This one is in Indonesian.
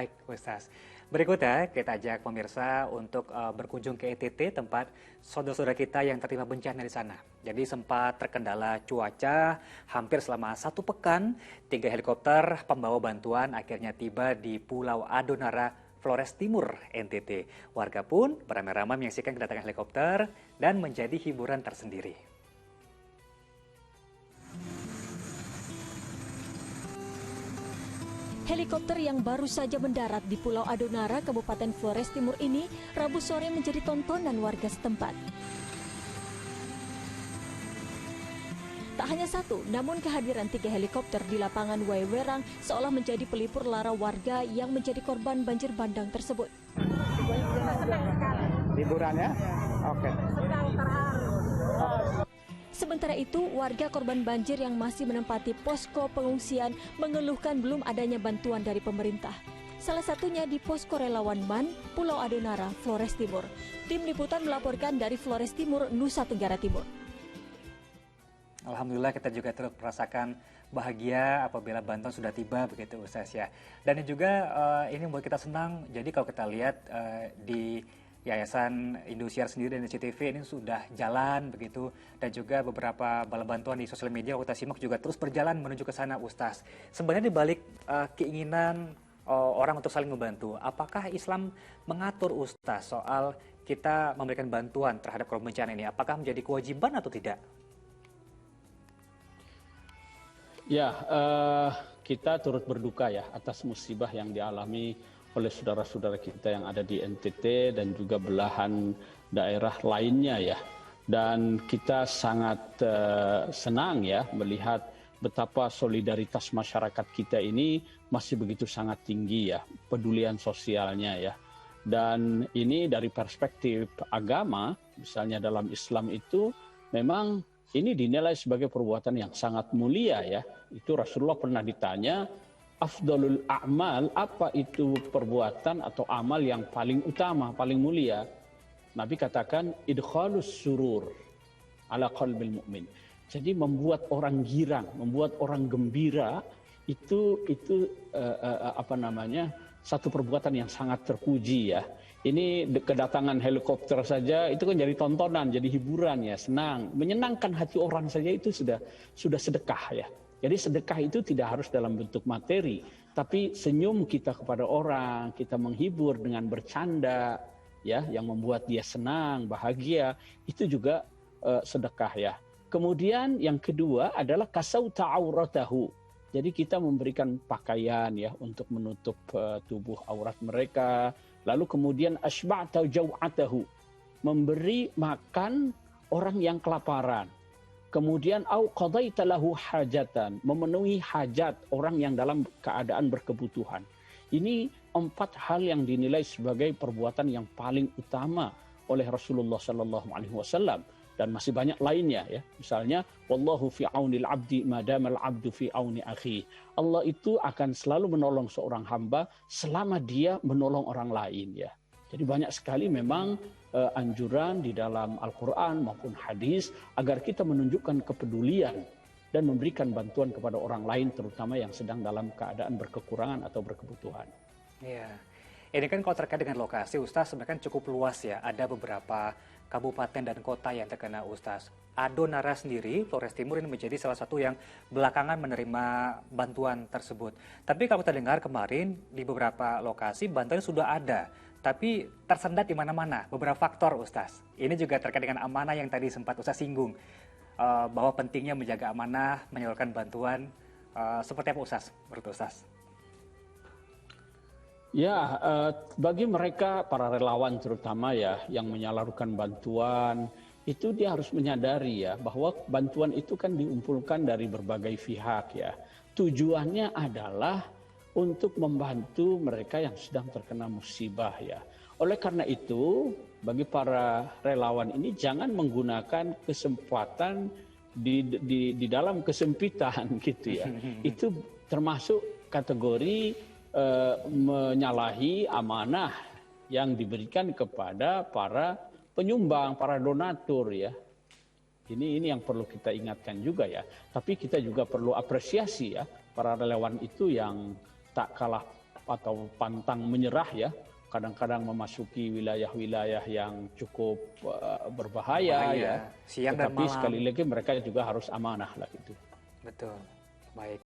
Baik, Ustaz. Berikutnya kita ajak pemirsa untuk berkunjung ke NTT, tempat saudara-saudara kita yang tertimpa bencana di sana. Jadi sempat terkendala cuaca, hampir selama 1 pekan, 3 helikopter pembawa bantuan akhirnya tiba di Pulau Adonara, Flores Timur, NTT. Warga pun beramai-ramai menyaksikan kedatangan helikopter dan menjadi hiburan tersendiri. Helikopter yang baru saja mendarat di Pulau Adonara, Kabupaten Flores Timur ini, Rabu sore menjadi tontonan warga setempat. Tak hanya satu, namun kehadiran 3 helikopter di lapangan Waewerang seolah menjadi pelipur lara warga yang menjadi korban banjir bandang tersebut. Liburannya? Oke. Sementara itu, warga korban banjir yang masih menempati posko pengungsian mengeluhkan belum adanya bantuan dari pemerintah. Salah satunya di posko relawan MAN, Pulau Adonara, Flores Timur. Tim liputan melaporkan dari Flores Timur, Nusa Tenggara Timur. Alhamdulillah kita juga terus merasakan bahagia apabila bantuan sudah tiba begitu Ustaz ya. Dan juga ini membuat kita senang. Jadi kalau kita lihat di Yayasan Indosiar sendiri dan SCTV ini sudah jalan begitu, dan juga beberapa bala bantuan di sosial media kita simak juga terus berjalan menuju ke sana Ustaz. Sebenarnya di balik keinginan orang untuk saling membantu, apakah Islam mengatur Ustaz soal kita memberikan bantuan terhadap korban bencana ini? Apakah menjadi kewajiban atau tidak? Ya, kita turut berduka ya atas musibah yang dialami oleh saudara-saudara kita yang ada di NTT dan juga belahan daerah lainnya ya. Dan kita sangat senang ya melihat betapa solidaritas masyarakat kita ini masih begitu sangat tinggi ya, pedulian sosialnya ya. Dan ini dari perspektif agama, misalnya dalam Islam itu memang ini dinilai sebagai perbuatan yang sangat mulia ya. Itu Rasulullah pernah ditanya, afdalul a'mal, apa itu perbuatan atau amal yang paling utama, paling mulia? Nabi katakan idkhalus surur ala qalbil mu'min. Jadi membuat orang girang, membuat orang gembira itu satu perbuatan yang sangat terpuji ya. Ini kedatangan helikopter saja itu kan jadi tontonan, jadi hiburan ya, senang, menyenangkan hati orang saja itu sudah sedekah ya. Jadi sedekah itu tidak harus dalam bentuk materi, tapi senyum kita kepada orang, kita menghibur dengan bercanda, ya, yang membuat dia senang, bahagia, itu juga sedekah ya. Kemudian yang kedua adalah kasauta auratahu. Jadi kita memberikan pakaian ya untuk menutup tubuh aurat mereka. Lalu kemudian asba'ta jaw'atahu, memberi makan orang yang kelaparan. Kemudian au qadaita lahu hajatan, memenuhi hajat orang yang dalam keadaan berkebutuhan. Ini 4 hal yang dinilai sebagai perbuatan yang paling utama oleh Rasulullah sallallahu alaihi wasallam, dan masih banyak lainnya ya. Misalnya wallahu fi aunil abdi madamal abdu fi auni akhi. Allah itu akan selalu menolong seorang hamba selama dia menolong orang lain ya. Jadi banyak sekali memang anjuran di dalam Al-Quran maupun hadis agar kita menunjukkan kepedulian dan memberikan bantuan kepada orang lain, terutama yang sedang dalam keadaan berkekurangan atau berkebutuhan. Iya, ini kan kalau terkait dengan lokasi, Ustaz sebenarnya kan cukup luas ya. Ada beberapa kabupaten dan kota yang terkena Ustaz. Adonara sendiri, Flores Timur ini menjadi salah satu yang belakangan menerima bantuan tersebut. Tapi kalau kita dengar kemarin di beberapa lokasi bantuan sudah ada, tapi tersendat di mana-mana. Beberapa faktor Ustaz. Ini juga terkait dengan amanah yang tadi sempat Ustaz singgung, bahwa pentingnya menjaga amanah, menyalurkan bantuan. Seperti apa Ustaz, menurut Ustaz? Ya, bagi mereka para relawan terutama ya yang menyalurkan bantuan, itu dia harus menyadari ya bahwa bantuan itu kan diumpulkan dari berbagai pihak ya. Tujuannya adalah untuk membantu mereka yang sedang terkena musibah ya. Oleh karena itu, bagi para relawan ini jangan menggunakan kesempatan di dalam kesempitan gitu ya. Itu termasuk kategori menyalahi amanah yang diberikan kepada para penyumbang, para donatur ya. Ini yang perlu kita ingatkan juga ya. Tapi kita juga perlu apresiasi ya para relawan itu yang tak kalah atau pantang menyerah ya. Kadang-kadang memasuki wilayah-wilayah yang cukup berbahaya ya. Siang dan Tetapi malam. sekali lagi mereka juga harus amanah lah gitu. Betul. Baik.